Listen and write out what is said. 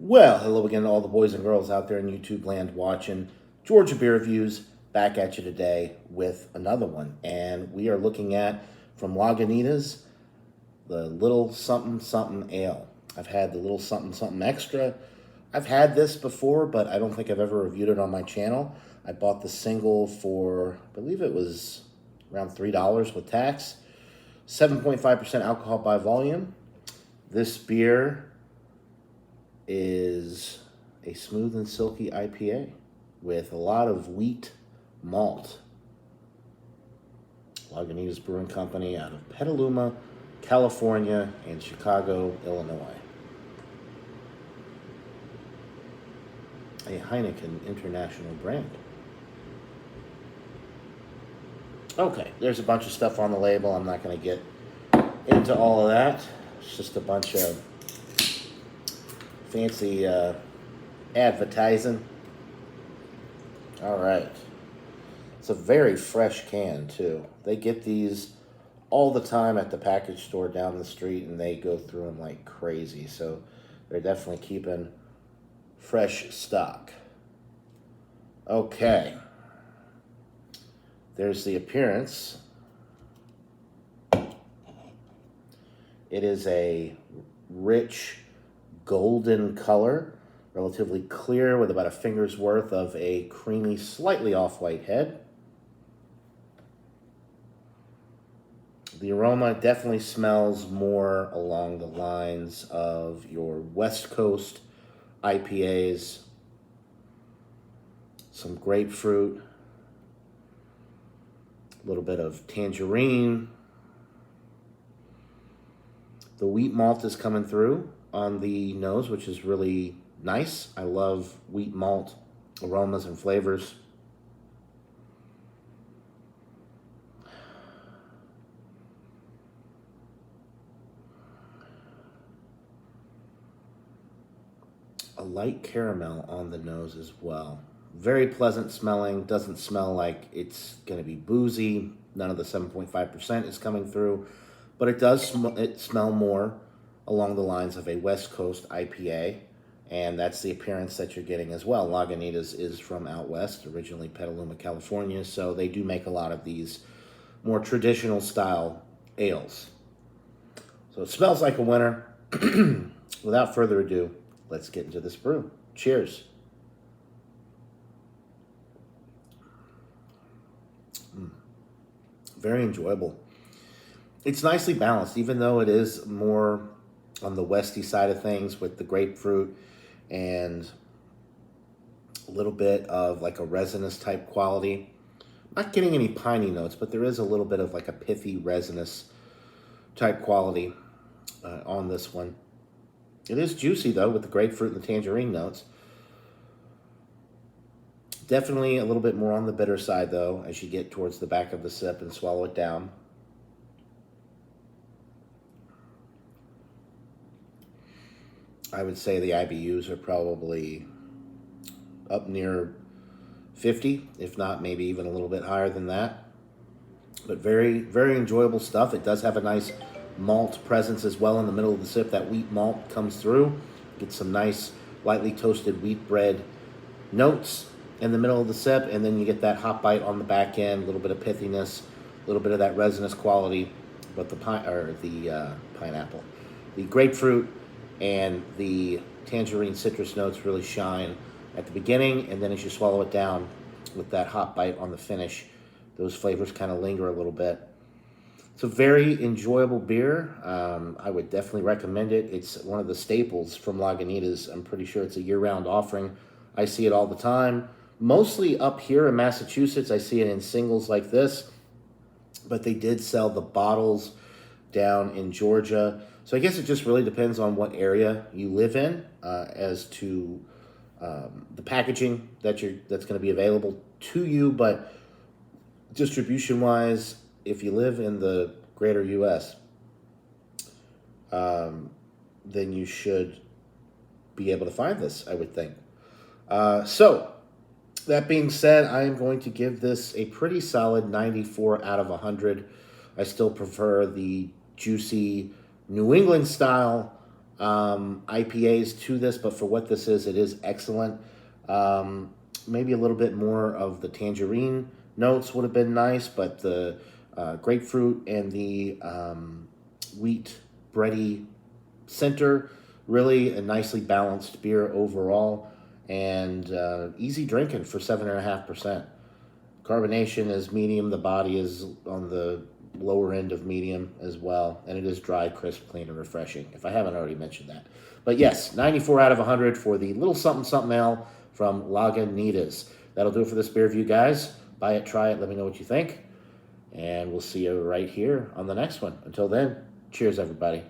Well, hello again to all the boys and girls out there in YouTube land watching Georgia Beer Reviews. Back at you today with another one. And we are looking at, from Lagunitas, the Little Something Something Ale. I've had the Little Something Something Extra. I've had this before, but I don't think I've ever reviewed it on my channel. I bought the single for, I believe it was around $3 with tax. 7.5% alcohol by volume. This beer is a smooth and silky IPA with a lot of wheat malt. Lagunitas Brewing Company out of Petaluma, California, and Chicago, Illinois. A Heineken International brand. Okay, there's a bunch of stuff on the label. I'm not going to get into all of that. It's just a bunch of fancy advertising. All right. It's a very fresh can, too. They get these all the time at the package store down the street, and they go through them like crazy. So they're definitely keeping fresh stock. Okay. There's the appearance. It is a rich golden color, relatively clear with about a finger's worth of a creamy, slightly off-white head. The aroma definitely smells more along the lines of your West Coast IPAs. Some grapefruit, a little bit of tangerine. The wheat malt is coming through on the nose, which is really nice. I love wheat malt aromas and flavors. A light caramel on the nose as well. Very pleasant smelling. Doesn't smell like it's going to be boozy. None of the 7.5% is coming through. But it does smell more along the lines of a West Coast IPA. And that's the appearance that you're getting as well. Lagunitas is from out west, originally Petaluma, California. So they do make a lot of these more traditional style ales. So it smells like a winner. Without further ado, let's get into this brew. Cheers. Very enjoyable. It's nicely balanced, even though it is more on the westy side of things with the grapefruit and a little bit of like a resinous type quality. I'm not getting any piney notes, but there is a little bit of like a pithy resinous type quality on this one. It is juicy though with the grapefruit and the tangerine notes. Definitely a little bit more on the bitter side though as you get towards the back of the sip and swallow it down. I would say the IBUs are probably up near 50, if not maybe even a little bit higher than that. But very, very enjoyable stuff. It does have a nice malt presence as well in the middle of the sip. That wheat malt comes through. Get some nice lightly toasted wheat bread notes in the middle of the sip, and then you get that hot bite on the back end, a little bit of pithiness, a little bit of that resinous quality, but the pineapple, the grapefruit, and the tangerine citrus notes really shine at the beginning, and then as you swallow it down with that hot bite on the finish, those flavors kind of linger a little bit. It's a very enjoyable beer. I would definitely recommend it. It's one of the staples from Lagunitas. I'm pretty sure it's a year-round offering. I see it all the time. Mostly up here in Massachusetts, I see it in singles like this, but they did sell the bottles down in Georgia. So I guess it just really depends on what area you live in as to the packaging that's going to be available to you. But distribution-wise, if you live in the greater U.S., then you should be able to find this, I would think. So that being said, I am going to give this a pretty solid 94 out of 100. I still prefer the juicy New England style IPAs to this, but for what this is, it is excellent. Maybe a little bit more of the tangerine notes would have been nice, but the grapefruit and the wheat bready center, really a nicely balanced beer overall, and easy drinking for 7.5%. Carbonation is medium. The body is on the lower end of medium as well, and it is dry, crisp, clean, and refreshing, if I haven't already mentioned that. But yes, 94 out of 100 for the little something something ale from Lagunitas. That'll do it for this beer review, guys. Buy it, try it, let me know what you think, and we'll see you right here on the next one. Until then, cheers, everybody.